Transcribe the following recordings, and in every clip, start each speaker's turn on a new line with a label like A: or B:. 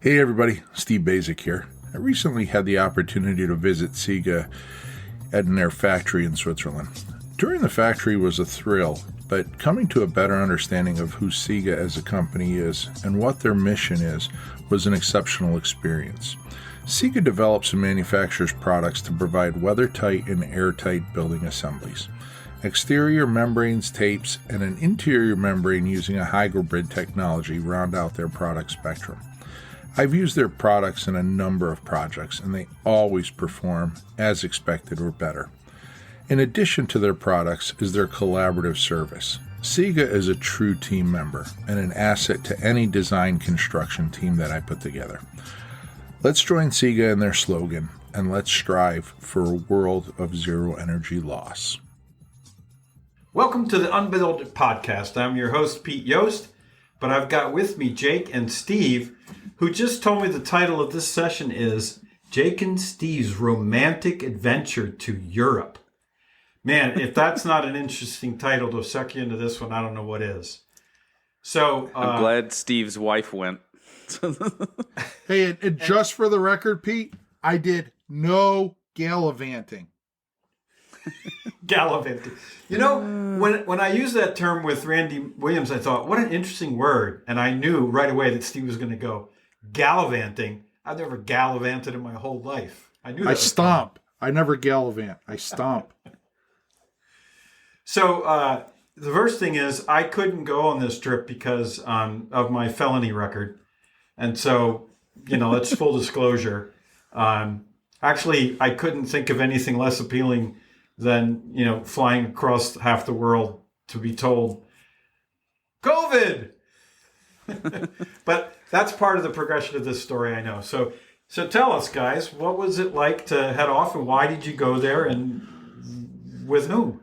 A: Hey everybody, Steve Basic here. I recently had the opportunity to visit Siga at their factory in Switzerland. Touring the factory was a thrill, but coming to a better understanding of who Siga as a company is and what their mission is was an exceptional experience. Siga develops and manufactures products to provide weather-tight and airtight building assemblies. Exterior membranes, tapes, and an interior membrane using a hybrid technology round out their product spectrum. I've used their products in a number of projects, and they always perform as expected or better. In addition to their products is their collaborative service. Siga is a true team member and an asset to any design construction team that I put together. Let's join Siga in their slogan, and let's strive for a world of zero energy loss.
B: Welcome to the UnBuild It podcast. I'm your host, Pete Yost, but I've got with me Jake and Steve, who just told me the title of this session is Jake and Steve's Romantic Adventure to Europe. Man, if that's not an interesting title to suck you into this one, I don't know what is. So
C: I'm glad Steve's wife went.
D: Hey, and just for the record, Pete, I did no gallivanting.
B: Gallivanting. You know, when I used that term with Randy Williams, I thought, what an interesting word. And I knew right away that Steve was going to go gallivanting. I've never gallivanted in my whole life. I knew that.
D: I stomp. I never gallivant. I stomp.
B: So the first thing is I couldn't go on this trip because of my felony record. And so, that's full disclosure. Actually, I couldn't think of anything less appealing than, flying across half the world to be told, COVID! But that's part of the progression of this story, I know. So tell us, guys, what was it like to head off, and why did you go there, and with whom?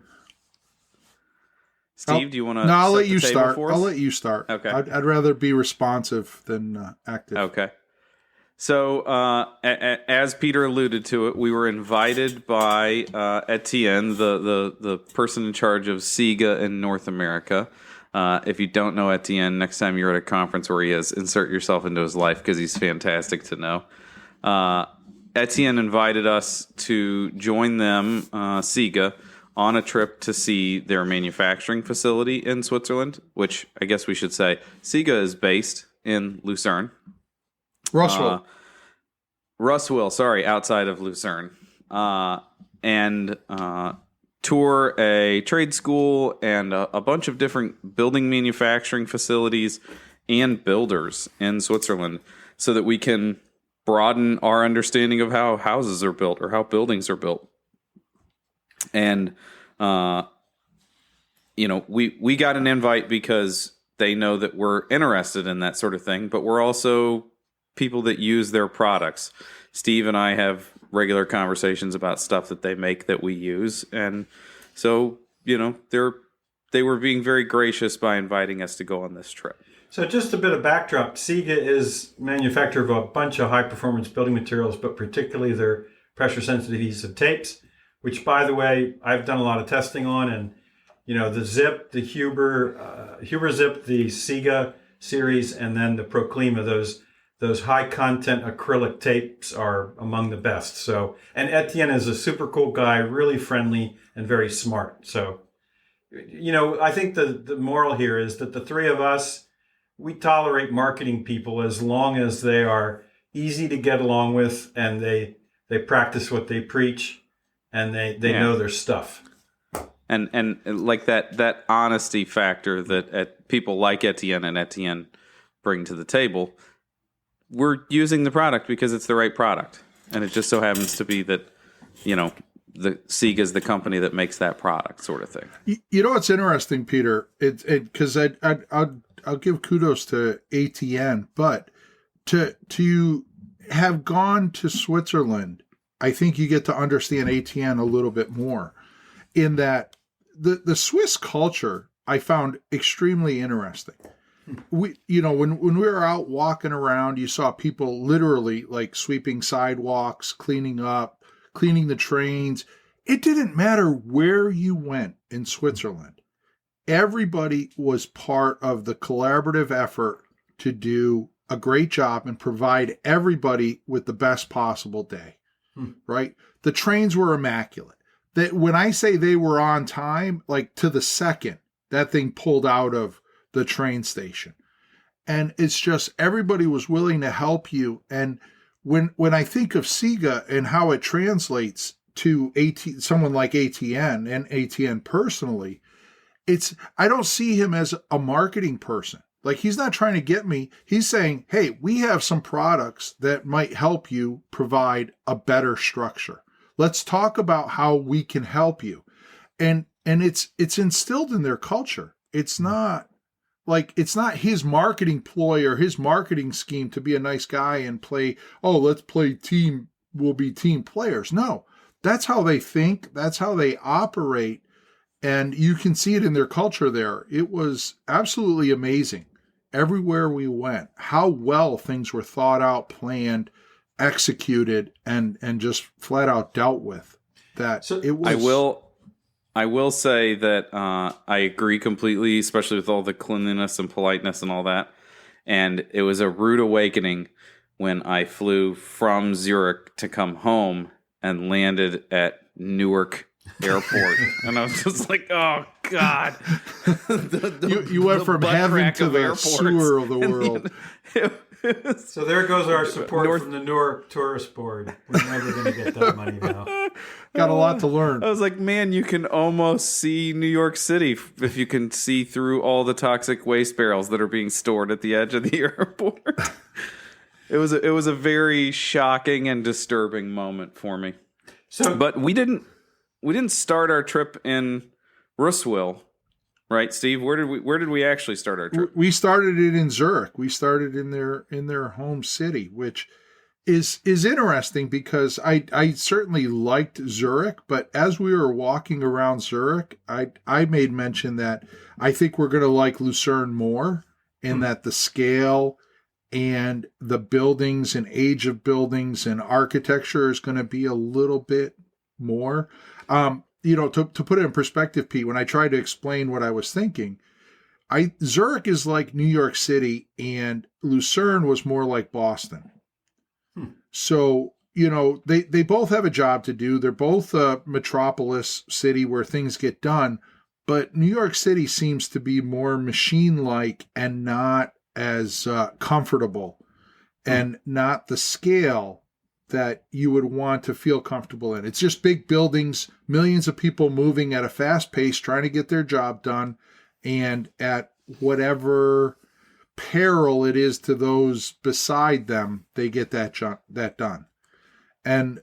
C: Steve, do you want to?
D: No, I'll let you start. I'll let you start.
C: Okay.
D: I'd rather be responsive than active.
C: Okay. So, as Peter alluded to it, we were invited by Etienne, the person in charge of Siga in North America. If you don't know Etienne, next time you're at a conference where he is, insert yourself into his life because he's fantastic to know. Etienne invited us to join them, Siga, on a trip to see their manufacturing facility in Switzerland, which I guess we should say Siga is based in Lucerne.
D: Russell.
C: Outside of Lucerne. And tour a trade school and a bunch of different building manufacturing facilities and builders in Switzerland so that we can broaden our understanding of how houses are built or how buildings are built. And, we got an invite because they know that we're interested in that sort of thing, but we're also people that use their products. Steve and I have regular conversations about stuff that they make that we use. And so, they were being very gracious by inviting us to go on this trip.
B: So just a bit of backdrop. Siga is manufacturer of a bunch of high-performance building materials, but particularly their pressure-sensitive adhesive tapes, which, by the way, I've done a lot of testing on. And, the Zip, the Huber Zip, the Siga series, and then the Proclima, those high-content acrylic tapes are among the best. So, and Etienne is a super cool guy, really friendly and very smart. So, I think the moral here is that the three of us, we tolerate marketing people as long as they are easy to get along with and they practice what they preach and they know their stuff.
C: And like that honesty factor that people like Etienne and Etienne bring to the table. We're using the product because it's the right product. And it just so happens to be that, the Siga is the company that makes that product sort of thing.
D: You know what's interesting, Peter? Because I'll give kudos to Etienne, but to have gone to Switzerland, I think you get to understand Etienne a little bit more in that the Swiss culture I found extremely interesting. When we were out walking around, you saw people literally like sweeping sidewalks, cleaning the trains. It didn't matter where you went in Switzerland. Everybody was part of the collaborative effort to do a great job and provide everybody with the best possible day, right? The trains were immaculate. That when I say they were on time, like to the second, that thing pulled out of the train station. And it's just everybody was willing to help you. And when I think of Siga and how it translates to someone like ATN and ATN personally, I don't see him as a marketing person. Like, he's not trying to get me. He's saying, hey, we have some products that might help you provide a better structure. Let's talk about how we can help you. And it's instilled in their culture. It's not his marketing ploy or his marketing scheme to be a nice guy and play, let's play team, we'll be team players. No, that's how they think. That's how they operate. And you can see it in their culture there. It was absolutely amazing. Everywhere we went, how well things were thought out, planned, executed, and just flat out dealt with. It was.
C: I will say that I agree completely, especially with all the cleanliness and politeness and all that. And it was a rude awakening when I flew from Zurich to come home and landed at Newark Airport. And I was just like, oh, God.
D: You went from heaven to the sewer of the world.
B: So there goes our support from the Newark Tourist Board. We're never going to get that money now.
D: Got a lot to learn.
C: I was like, man, you can almost see New York City if you can see through all the toxic waste barrels that are being stored at the edge of the airport. It was a very shocking and disturbing moment for me. But we didn't start our trip in Roosevelt. Right, Steve? Where did we actually start our trip?
D: We started it in Zurich. We started in their home city, which is interesting because I certainly liked Zurich, but as we were walking around Zurich, I made mention that I think we're going to like Lucerne more in that the scale and the buildings and age of buildings and architecture is going to be a little bit more. To put it in perspective, Pete, when I tried to explain what I was thinking, Zurich is like New York City and Lucerne was more like Boston. So, they both have a job to do. They're both a metropolis city where things get done, but New York City seems to be more machine-like and not as comfortable and not the scale that you would want to feel comfortable in. It's just big buildings, millions of people moving at a fast pace, trying to get their job done, and at whatever peril it is to those beside them, they get that done. And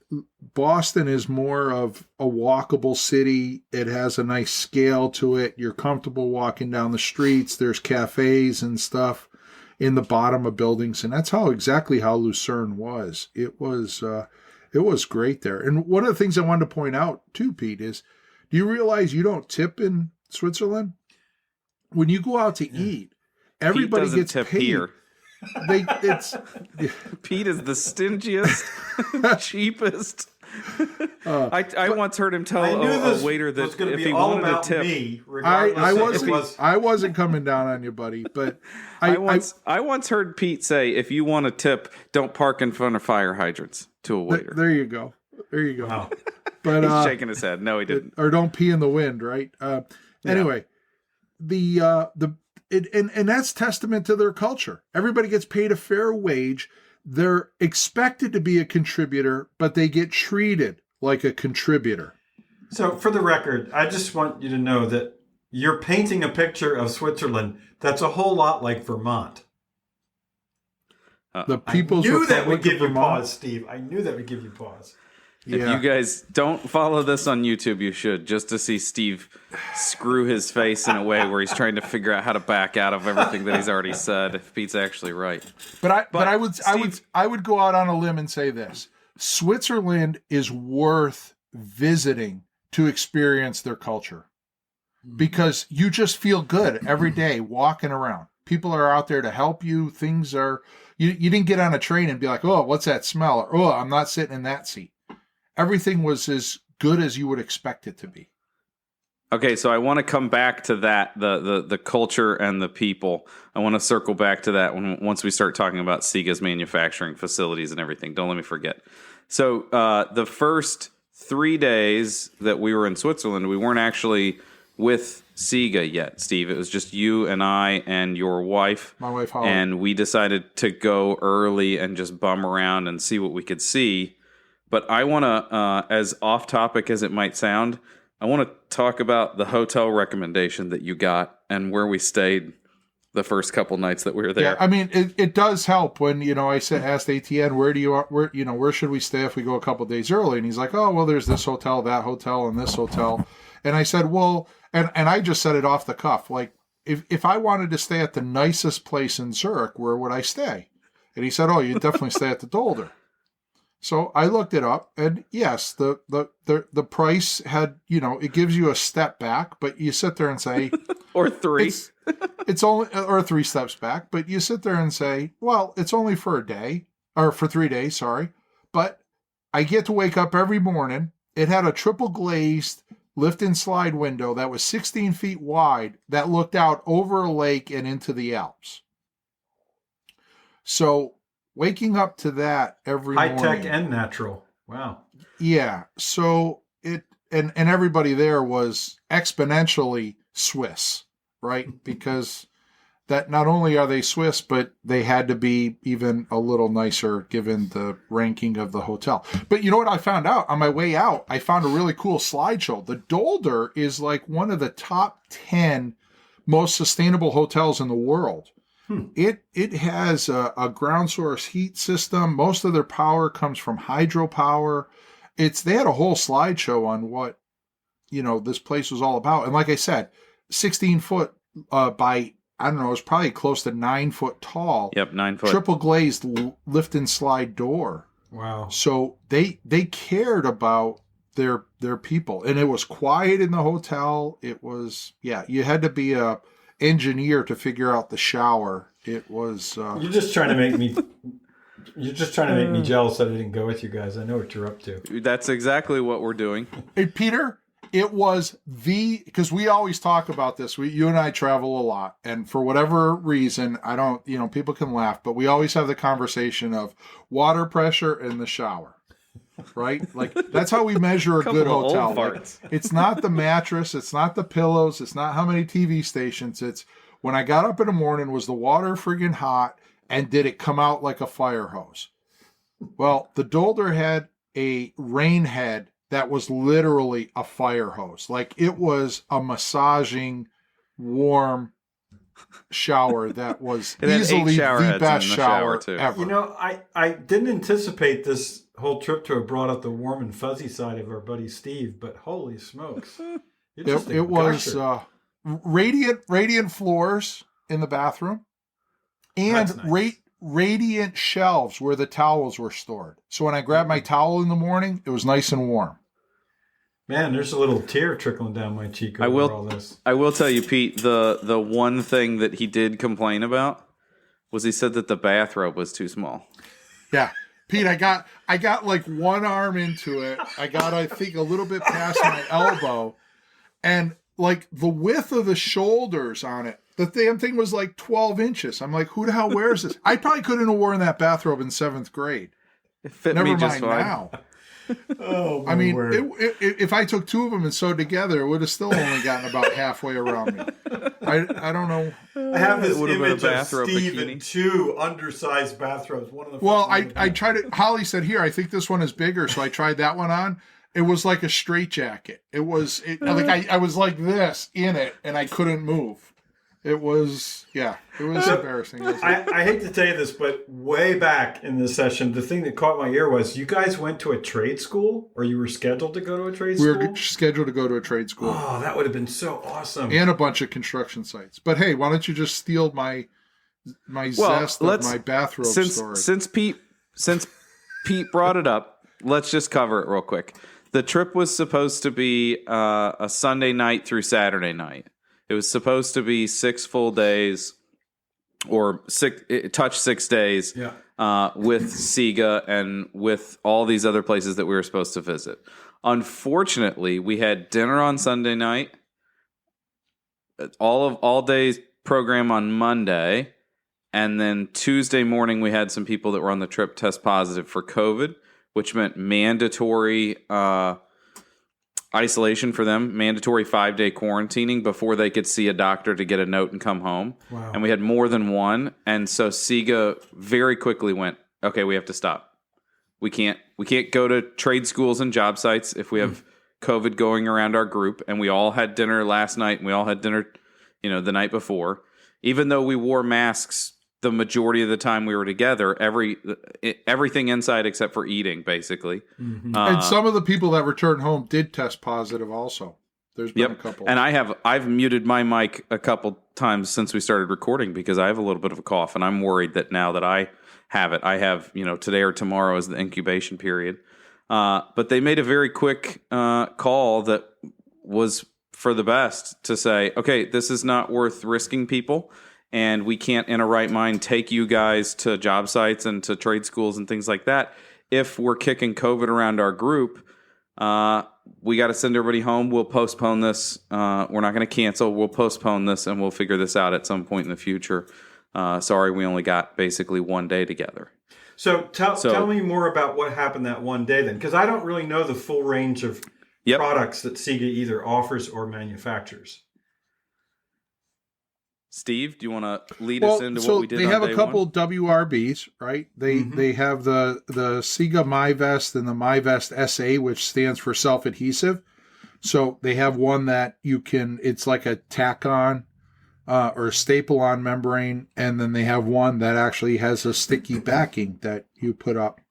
D: Boston is more of a walkable city. It has a nice scale to it. You're comfortable walking down the streets. There's cafes and stuff in the bottom of buildings, and that's exactly how Lucerne was. It was great there. And one of the things I wanted to point out too, Pete, is do you realize you don't tip in Switzerland? When you go out to eat, everybody gets
C: tip
D: paid.
C: Here. Pete is the stingiest, cheapest. I once heard him tell a waiter that if he wanted a tip,
B: me,
D: I wasn't coming down on you, buddy. But
C: I once heard Pete say, if you want a tip, don't park in front of fire hydrants to a waiter.
D: There you go.
B: Wow.
D: But
C: he's shaking his head. No, he didn't.
D: Or don't pee in the wind, right? Anyway, and that's testament to their culture. Everybody gets paid a fair wage. They're expected to be a contributor, but they get treated like a contributor.
B: So for the record, I just want you to know that you're painting a picture of Switzerland that's a whole lot like Vermont.
D: The People's
B: I knew
D: Republic
B: that would give
D: of
B: you
D: Vermont.
B: pause, Steve. I knew that would give you pause.
C: If you guys don't follow this on YouTube, you should, just to see Steve screw his face in a way where he's trying to figure out how to back out of everything that he's already said. If Pete's actually right,
D: but I would go out on a limb and say this: Switzerland is worth visiting to experience their culture, because you just feel good every day walking around. People are out there to help you. Things are you didn't get on a train and be like, oh, what's that smell? Or, oh, I'm not sitting in that seat. Everything was as good as you would expect it to be.
C: Okay, so I want to come back to that, the culture and the people. I want to circle back to that once we start talking about Siga's manufacturing facilities and everything. Don't let me forget. So the first 3 days that we were in Switzerland, we weren't actually with Siga yet, Steve. It was just you and I and your wife.
D: My wife, Holly.
C: And we decided to go early and just bum around and see what we could see. But I want to, as off topic as it might sound, I want to talk about the hotel recommendation that you got and where we stayed the first couple nights that we were there.
D: Yeah, I mean, it does help when, I asked ATN, where should we stay if we go a couple days early? And he's like, oh, well, there's this hotel, that hotel, and this hotel. And I said, well, and I just said it off the cuff, like, if I wanted to stay at the nicest place in Zurich, where would I stay? And he said, oh, you'd definitely stay at the Dolder. So I looked it up, and yes, the price had, it gives you a step back, but you sit there and say,
C: or three.
D: It's only, or 3 steps back, but you sit there and say, well, it's only for a day, or for 3 days, sorry, but I get to wake up every morning. It had a triple glazed lift and slide window that was 16 feet wide that looked out over a lake and into the Alps. So waking up to that every morning.
B: High tech and natural. Wow.
D: Yeah. So it, and everybody there was exponentially Swiss, right? Because that not only are they Swiss, but they had to be even a little nicer given the ranking of the hotel. But you know what I found out? On my way out, I found a really cool slideshow. The Dolder is like one of the top 10 most sustainable hotels in the world. It has a ground source heat system. Most of their power comes from hydropower. They had a whole slideshow on what, this place was all about. And like I said, 16 foot by, I don't know, it was probably close to 9 foot tall.
C: Yep, 9 foot.
D: Triple glazed lift and slide door.
B: Wow.
D: So they cared about their people. And it was quiet in the hotel. It was, you had to be a engineer to figure out the shower. It was
B: You're just trying to make me jealous that I didn't go with you guys. I know what you're up to.
C: That's exactly what we're doing.
D: Hey, Peter, it was because we always talk about this. You and I travel a lot, and for whatever reason, I don't, people can laugh, but we always have the conversation of water pressure in the shower, right? Like, that's how we measure a good hotel. Like, it's not the mattress, it's not the pillows, it's not how many TV stations. It's when I got up in the morning, was the water friggin' hot, and did it come out like a fire hose? Well, the Dolder had a rain head that was literally a fire hose. Like, it was a massaging, warm shower that was easily the best shower ever.
B: I didn't anticipate this whole trip to have brought up the warm and fuzzy side of our buddy Steve, but holy smokes.
D: It was radiant floors in the bathroom and nice. Radiant shelves where the towels were stored. So when I grabbed my towel in the morning, it was nice and warm.
B: Man, there's a little tear trickling down my cheek over all this.
C: I will tell you, Pete, the one thing that he did complain about was he said that the bathrobe was too small.
D: Yeah. Pete, I got like one arm into it. I think, a little bit past my elbow. And like the width of the shoulders on it, the damn thing was like 12 inches. I'm like, who the hell wears this? I probably couldn't have worn that bathrobe in 7th grade.
C: It fit
D: Never
C: me
D: mind
C: just fine.
D: Now.
B: Oh,
D: I mean, if I took 2 of them and sewed together, it would have still only gotten about halfway around me. I don't know.
B: I have this image of Steve in 2 undersized bathrobes. One of the
D: I tried it. Holly said, "Here, I think this one is bigger," so I tried that one on. It was like a straitjacket. I was like this in it, and I couldn't move. It was embarrassing.
B: I hate to tell you this, but way back in this session, the thing that caught my ear was you guys went to a trade school, or you were scheduled to go to a trade school?
D: We were scheduled to go to a trade school.
B: Oh, that would have been so awesome.
D: And a bunch of construction sites. But hey, why don't you just steal my zest of my bathrobe story?
C: Since Pete brought it up, let's just cover it real quick. The trip was supposed to be a Sunday night through Saturday night. It was supposed to be 6 full days, or 6 days, with Siga and with all these other places that we were supposed to visit. Unfortunately, we had dinner on Sunday night. all day program on Monday, and then Tuesday morning we had some people that were on the trip test positive for COVID, which meant mandatory isolation for them, mandatory 5-day quarantining before they could see a doctor to get a note and come home.
B: Wow.
C: And we had more than one, and so Siga very quickly went, okay, we have to stop. We can't go to trade schools and job sites if we have COVID going around our group. And we all had dinner last night, and we all had dinner, the night before. Even though we wore masks the majority of the time we were together, everything inside except for eating, basically.
B: Mm-hmm.
D: And some of the people that returned home did test positive also. There's been a couple.
C: And I've muted my mic a couple times since we started recording because I have a little bit of a cough, and I'm worried that now that I have today or tomorrow is the incubation period. But they made a very quick call that was for the best to say, okay, this is not worth risking people, and we can't in a right mind take you guys to job sites and to trade schools and things like that. If we're kicking COVID around our group, we got to send everybody home. We'll postpone this. We're not going to cancel. We'll postpone this, and we'll figure this out at some point in the future. Sorry, we only got basically one day together.
B: So tell me more about what happened that one day then, because I don't really know the full range of products that Siga either offers or manufactures.
C: Steve, do you want to lead us into what we did on day one?
D: They have a couple WRBs, right? They have the Siga MyVest and the MyVest SA, which stands for self-adhesive. So they have one that it's like a tack-on or staple-on membrane, and then they have one that actually has a sticky backing that you put up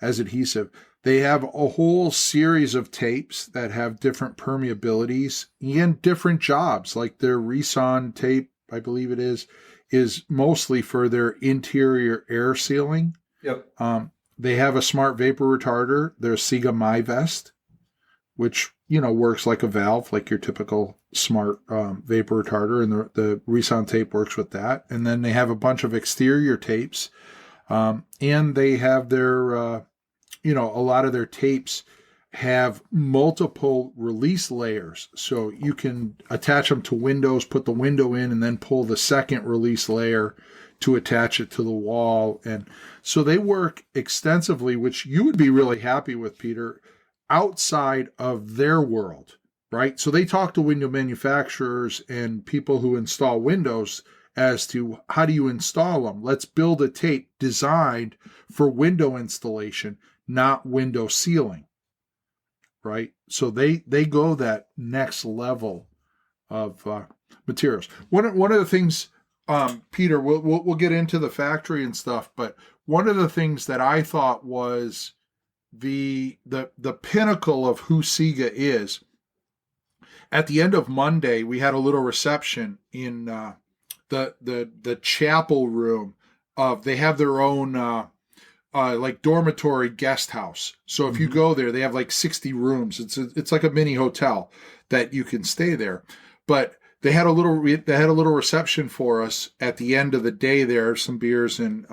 D: as adhesive. They have a whole series of tapes that have different permeabilities and different jobs, like their Reson tape, I believe it is mostly for their interior air sealing.
B: Yep.
D: They have a smart vapor retarder, their Siga MyVest, which, works like a valve, like your typical smart vapor retarder, and the Reson tape works with that. And then they have a bunch of exterior tapes, and they have their, a lot of their tapes have multiple release layers. So you can attach them to windows, put the window in, and then pull the second release layer to attach it to the wall. And so they work extensively, which you would be really happy with, Peter, outside of their world, right? So they talk to window manufacturers and people who install windows as to how do you install them. Let's build a tape designed for window installation, not window sealing. Right, so they go that next level of materials. One of the things, Peter, we'll get into the factory and stuff, but one of the things that I thought was the pinnacle of who Siga is. At the end of Monday, we had a little reception in the chapel room of. They have their own. Like dormitory guest house. So if you go there, they have like 60 rooms. It's like a mini hotel that you can stay there. But they had a little reception for us at the end of the day there, some beers and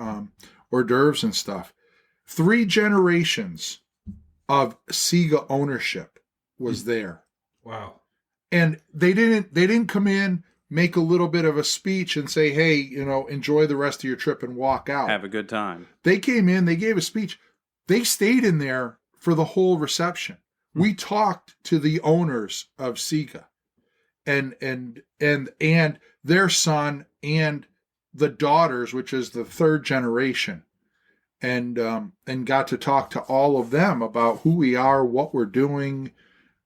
D: hors d'oeuvres and stuff. 3 generations of Siga ownership was there.
B: Wow.
D: And they didn't come in, make a little bit of a speech and say, hey, enjoy the rest of your trip and walk out.
C: Have a good time.
D: They came in, they gave a speech. They stayed in there for the whole reception. We talked to the owners of Siga and their son and the daughters, which is the 3rd generation, and got to talk to all of them about who we are, what we're doing,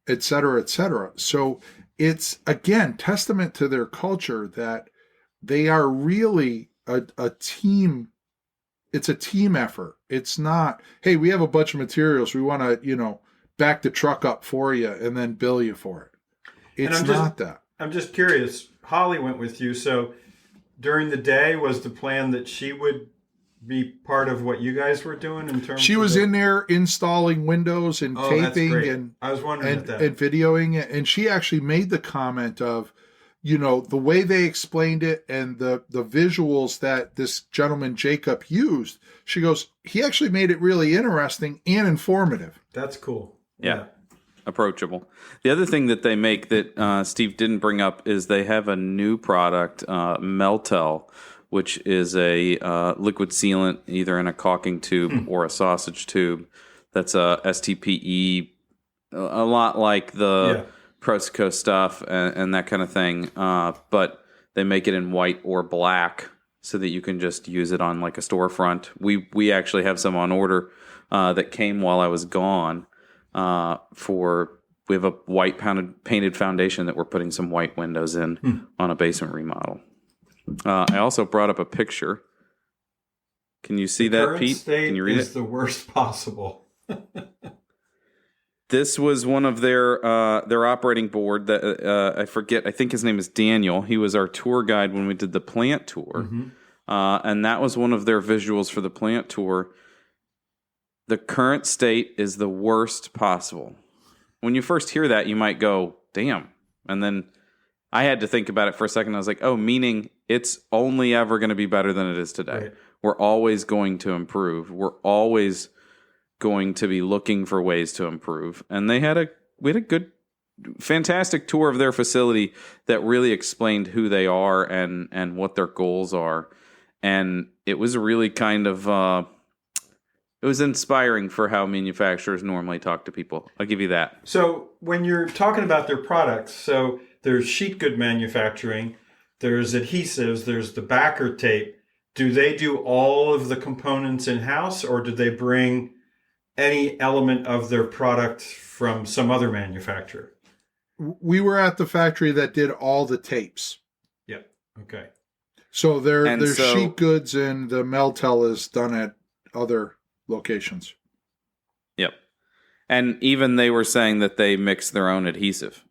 D: et cetera, et cetera. So it's, again, testament to their culture that they are really a team. It's a team effort. It's not, hey, we have a bunch of materials. We want to, back the truck up for you and then bill you for it. It's not that.
B: I'm just curious. Holly went with you. So during the day, was the plan that she would be part of what you guys were doing in terms?
D: She was in there installing windows and taping and
B: I was wondering
D: and videoing it. And she actually made the comment of, the way they explained it and the visuals that this gentleman Jacob used. She goes, he actually made it really interesting and informative.
B: That's cool.
C: Yeah. approachable. The other thing that they make that Steve didn't bring up is they have a new product, Meltel, which is a liquid sealant either in a caulking tube or a sausage tube. That's a STPE, a lot like the Proseco stuff and that kind of thing. But they make it in white or black so that you can just use it on like a storefront. We actually have some on order that came while I was gone. We have a white painted foundation that we're putting some white windows in on a basement remodel. I also brought up a picture. Can you see that, Pete? Can you read it?
B: Is the worst possible.
C: This was one of their operating board that I forget. I think his name is Daniel. He was our tour guide when we did the plant tour, and that was one of their visuals for the plant tour. The current state is the worst possible. When you first hear that, you might go, "Damn!" And then I had to think about it for a second. I was like, "Oh, meaning it's only ever going to be better than it is today.
B: Right.
C: We're always going to improve. We're always going to be looking for ways to improve." And we had a good, fantastic tour of their facility that really explained who they are and what their goals are. And it was really kind of it was inspiring for how manufacturers normally talk to people. I'll give you that.
B: So when you're talking about their products, so there's sheet good manufacturing, there's adhesives, there's the backer tape. Do they do all of the components in-house, or do they bring any element of their product from some other manufacturer?
D: We were at the factory that did all the tapes.
B: Yeah. Okay.
D: So there's sheet goods, and the Meltel is done at other locations.
C: Yep. And even they were saying that they mix their own adhesive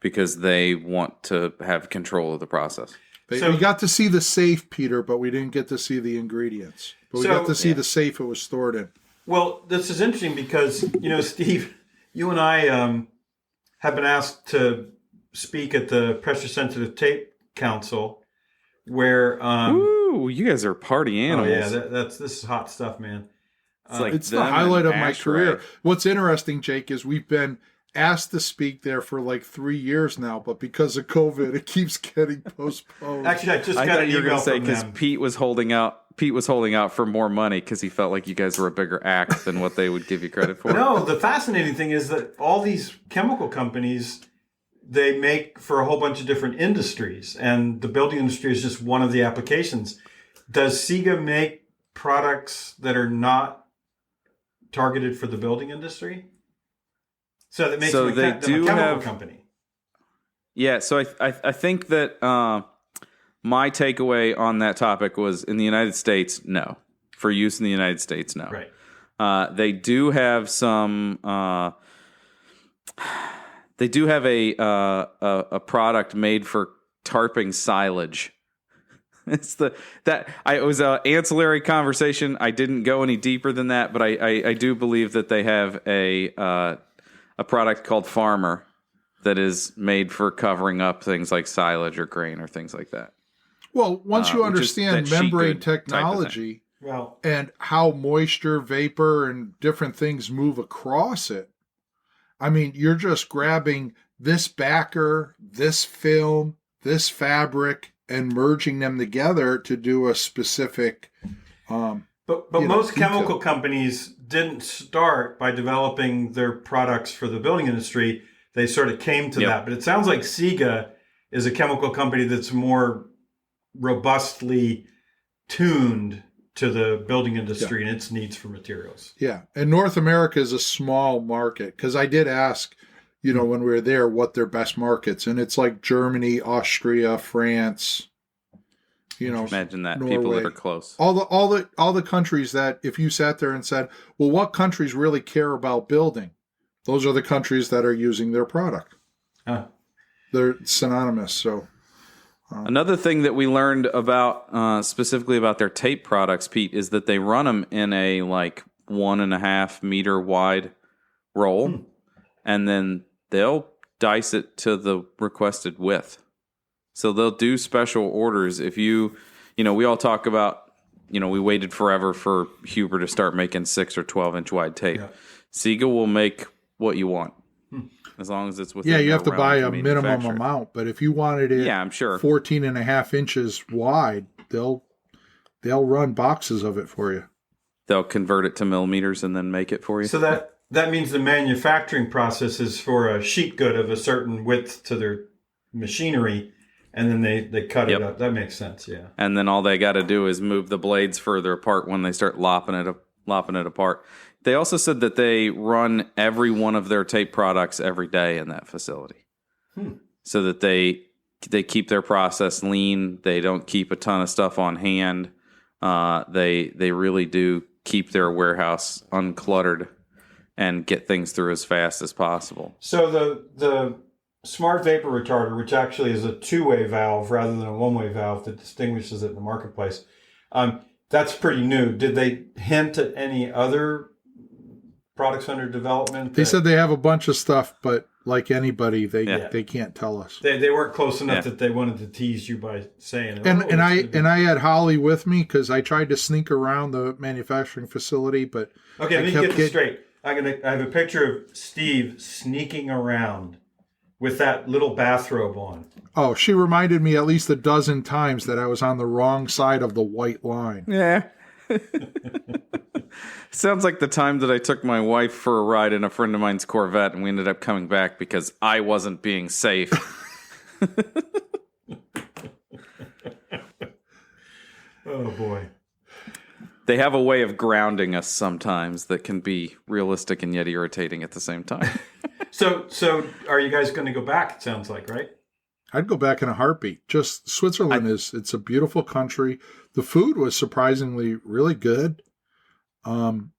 C: because they want to have control of the process.
D: We got to see the safe, Peter, but we didn't get to see the ingredients. But we got to see the safe it was stored in.
B: Well, this is interesting because, Steve, you and I have been asked to speak at the Pressure Sensitive Tape Council, where
C: ooh, you guys are party animals.
B: Oh yeah, this is hot stuff, man.
D: It's the highlight of my career. What's interesting, Jake, is we've been asked to speak there for like 3 years now, but because of COVID, it keeps getting postponed.
B: Actually, I just got
C: thought
B: an
C: you were
B: email
C: going to say
B: from
C: because
B: them.
C: Pete was holding out for more money because he felt like you guys were a bigger act than what they would give you credit for.
B: No, the fascinating thing is that all these chemical companies, they make for a whole bunch of different industries, and the building industry is just one of the applications. Does Siga make products that are not targeted for the building industry? So that makes them a chemical company.
C: Yeah, so I think that my takeaway on that topic was in the United States, no. For use in the United States, no.
B: Right.
C: They do have some. They do have a product made for tarping silage. It was an ancillary conversation. I didn't go any deeper than that, but I do believe that they have a product called Farmer that is made for covering up things like silage or grain or things like that.
D: Well, once you understand membrane technology and how moisture, vapor, and different things move across it, I mean, you're just grabbing this backer, this film, this fabric, and merging them together to do a specific.
B: But most chemical companies didn't start by developing their products for the building industry. They sort of came to that. But it sounds like Siga is a chemical company that's more robustly tuned to the building industry and its needs for materials.
D: Yeah. And North America is a small market, because I did ask, when we were there, what their best markets. And it's like Germany, Austria, France,
C: imagine that
D: Norway.
C: People that are close.
D: All the countries that if you sat there and said, well, what countries really care about building? Those are the countries that are using their product. They're synonymous. So
C: another thing that we learned about specifically about their tape products, Pete, is that they run them in a like 1.5 meter wide roll, and then they'll dice it to the requested width. So they'll do special orders. If we all talk about, we waited forever for Huber to start making 6 or 12 inch wide tape. Yeah. Siga will make what you want. as long as it's within.
D: Yeah, you
C: their
D: have to
C: realm
D: buy
C: to
D: a minimum
C: manufacture.
D: amount, but if you wanted it,
C: Yeah, I'm sure.
D: 14 and a half inches wide, they'll run boxes of it for you.
C: They'll convert it to millimeters and then make it for you.
B: So that means the manufacturing process is for a sheet good of a certain width to their machinery, and then they cut
C: Yep.
B: it up. That makes sense, yeah.
C: And then all they got to do is move the blades further apart when they start lopping it apart. They also said that they run every one of their tape products every day in that facility, so that they keep their process lean. They don't keep a ton of stuff on hand. They really do keep their warehouse uncluttered and get things through as fast as possible.
B: So the smart vapor retarder, which actually is a two-way valve rather than a one-way valve that distinguishes it in the marketplace, that's pretty new. Did they hint at any other products under development?
D: They said they have a bunch of stuff, but like anybody, they can't tell us.
B: They weren't close enough that they wanted to tease you by saying.
D: And I had Holly with me because I tried to sneak around the manufacturing facility, but
B: okay, let me get this straight. I have a picture of Steve sneaking around with that little bathrobe on.
D: Oh, she reminded me at least a dozen times that I was on the wrong side of the white line.
C: Yeah. Sounds like the time that I took my wife for a ride in a friend of mine's Corvette and we ended up coming back because I wasn't being safe.
B: Oh, boy.
C: They have a way of grounding us sometimes that can be realistic and yet irritating at the same time.
B: So are you guys going to go back, it sounds like, right?
D: I'd go back in a heartbeat. Just Switzerland it's a beautiful country. The food was surprisingly really good. And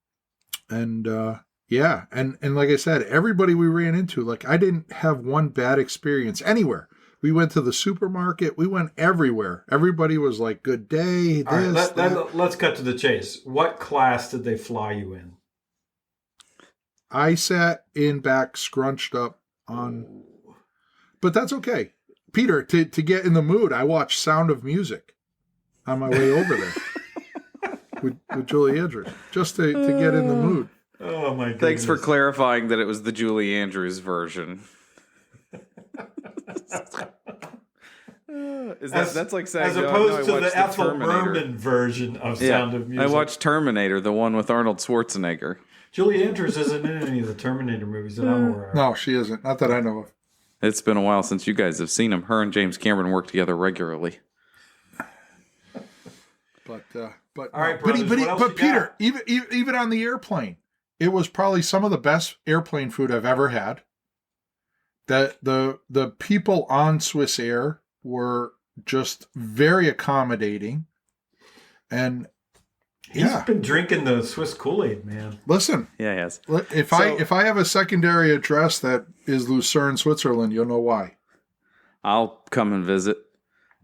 D: like I said, everybody we ran into, like I didn't have one bad experience anywhere. We went to the supermarket. We went everywhere. Everybody was like, good day.
B: All right, let's cut to the chase. What class did they fly you in?
D: I sat in back, scrunched up on, but that's okay. Peter, to get in the mood, I watched Sound of Music on my way over there with Julie Andrews, just to get in the mood.
B: Oh my goodness.
C: Thanks for clarifying that it was the Julie Andrews version. That's like saying
B: as opposed to the Ethel
C: Terminator.
B: Merman version of Sound of Music.
C: I watched Terminator, the one with Arnold Schwarzenegger.
B: Julie Andrews isn't in any of the Terminator movies that I'm aware of.
D: No, she isn't. Not that I know of.
C: It's been a while since you guys have seen him. Her and James Cameron work together regularly.
D: But
B: all right, brothers, what else
D: but
B: you
D: Peter,
B: got?
D: even on the airplane, it was probably some of the best airplane food I've ever had. That the people on Swiss Air were just very accommodating, and
B: he's been drinking the Swiss Kool-Aid, man.
D: Listen,
C: Yeah, he has.
D: if I have a secondary address that is Lucerne, Switzerland, you'll know why.
C: I'll come and visit.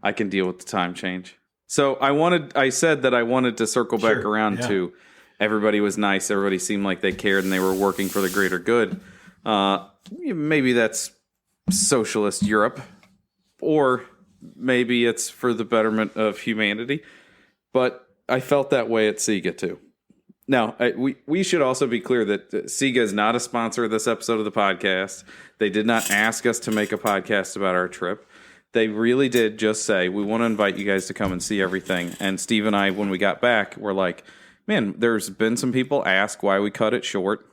C: I can deal with the time change. So I said that I wanted to circle back around to everybody was nice. Everybody seemed like they cared and they were working for the greater good. Maybe that's socialist Europe, or maybe it's for the betterment of humanity. But I felt that way at Siga too. Now, we should also be clear that Siga is not a sponsor of this episode of the podcast. They did not ask us to make a podcast about our trip. They really did just say, we want to invite you guys to come and see everything. And Steve and I, when we got back, were like, man, there's been some people ask why we cut it short,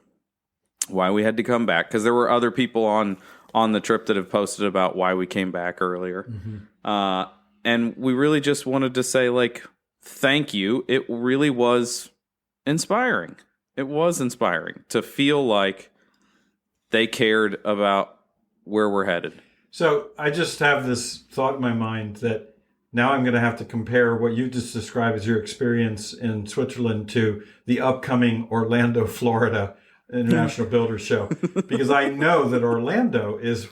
C: why we had to come back. Because there were other people on the trip that have posted about why we came back earlier. Mm-hmm. And we really just wanted to say, like, thank you. It really was inspiring. It was inspiring to feel like they cared about where we're headed.
B: So I just have this thought in my mind that now I'm going to have to compare what you just described as your experience in Switzerland to the upcoming Orlando, Florida International Builder Show. Because I know that Orlando is,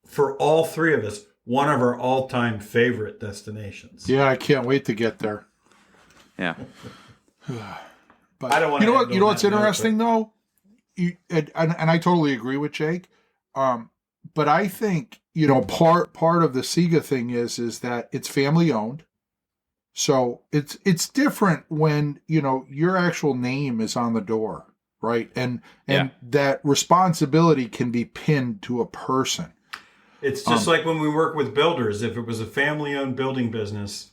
B: for all three of us, one of our all-time favorite destinations.
D: Yeah, I can't wait to get there.
C: Yeah.
D: But
B: I don't want to.
D: You know what's interesting though, and I totally agree with Jake. But I think part of the Siga thing is that it's family owned, so it's different when your actual name is on the door. right? And
C: Yeah.
D: that responsibility can be pinned to a person.
B: It's just like when we work with builders. If it was a family-owned building business,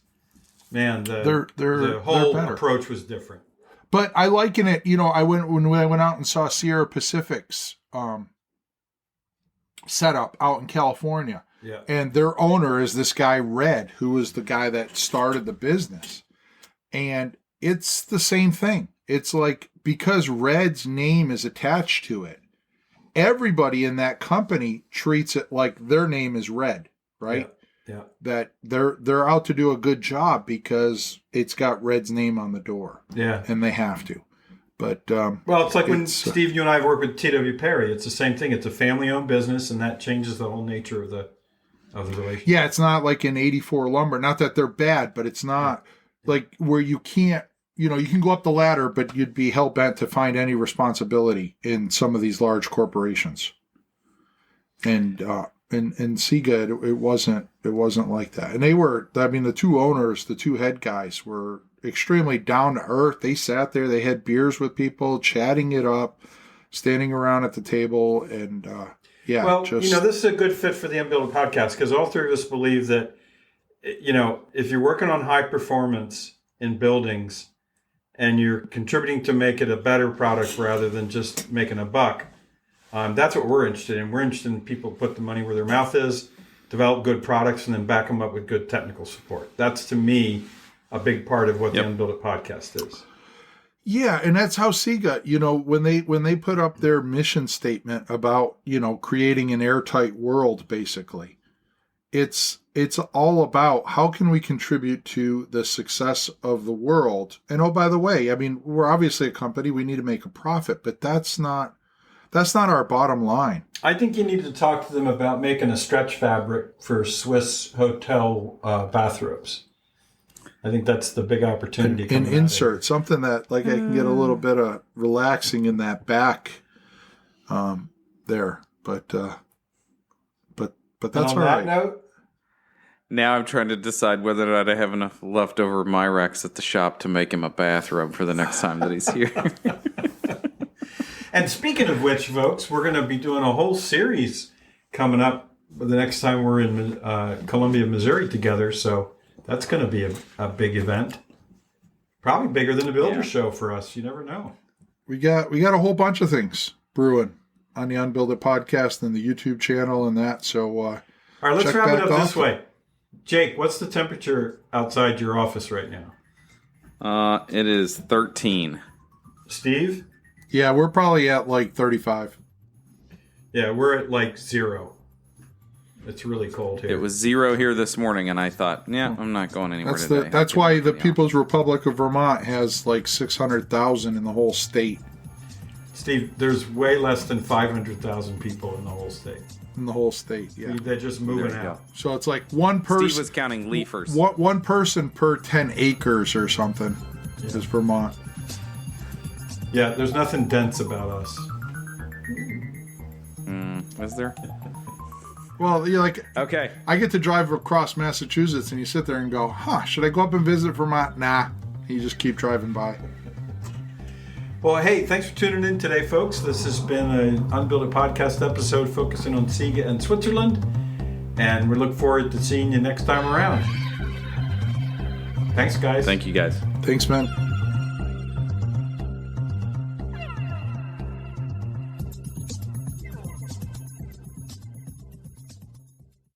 B: man, the whole
D: better.
B: approach was different.
D: But I liken it, when I went out and saw Sierra Pacific's setup out in California.
B: Yeah.
D: And their owner is this guy, Red, who was the guy that started the business. And it's the same thing. It's like, because Red's name is attached to it, everybody in that company treats it like their name is Red, right?
B: Yeah.
D: That they're out to do a good job because it's got Red's name on the door.
B: Yeah.
D: And they have to. But
B: well, it's like when Steve, you and I have worked with T.W. Perry. It's the same thing. It's a family-owned business, and that changes the whole nature of the relationship.
D: Yeah, it's not like in 84 Lumber. Not that they're bad, but it's not like where you can't, you can go up the ladder, but you'd be hell-bent to find any responsibility in some of these large corporations. And Siga, it wasn't like that. And they were, the two owners, the two head guys were extremely down to earth. They sat there, they had beers with people, chatting it up, standing around at the table, and
B: Well, this is a good fit for the UnBuild It podcast because all three of us believe that, if you're working on high performance in buildings and you're contributing to make it a better product rather than just making a buck, that's what we're interested in. We're interested in people put the money where their mouth is, develop good products, and then back them up with good technical support. That's, to me, a big part of what the UnBuild It podcast is.
D: Yeah, and that's how Siga, when they put up their mission statement about, creating an airtight world, basically, it's all about how can we contribute to the success of the world. And oh, by the way, we're obviously a company, we need to make a profit, but that's not our bottom line.
B: I think you need to talk to them about making a stretch fabric for Swiss hotel bathrobes. I think that's the big opportunity.
D: An insert, something that I can get a little bit of relaxing in that back there. But that's all right.
B: Note,
C: Now I'm trying to decide whether or not I have enough leftover Myrex at the shop to make him a bathrobe for the next time that he's here.
B: And speaking of which, folks, we're going to be doing a whole series coming up the next time we're in Columbia, Missouri together. So that's going to be a big event. Probably bigger than the Builder Show for us. You never know.
D: We got a whole bunch of things brewing on the UnBuild It podcast and the YouTube channel and that. So
B: all right, let's wrap it up this way. Jake, what's the temperature outside your office right now?
C: It is 13.
B: Steve?
D: Yeah, we're probably at 35.
B: Yeah, we're at 0. It's really cold here.
C: It was 0 here this morning, and I thought, I'm not going anywhere today.
D: That's why the People's Republic of Vermont has 600,000 in the whole state.
B: Steve, there's way less than 500,000 people in the whole state.
D: In the whole state, yeah.
B: They're just moving
C: There you
B: out.
C: go.
D: So it's one person.
C: Steve was counting leafers.
D: One person per 10 acres or something is Vermont.
B: Yeah, there's nothing dense about us.
C: Is there?
D: Well, you're
C: Okay.
D: I get to drive across Massachusetts and you sit there and go, should I go up and visit Vermont? Nah. You just keep driving by.
B: Well, hey, thanks for tuning in today, folks. This has been an UnBuild It podcast episode focusing on Siga and Switzerland. And we look forward to seeing you next time around. Thanks, guys.
C: Thank you, guys.
D: Thanks, man.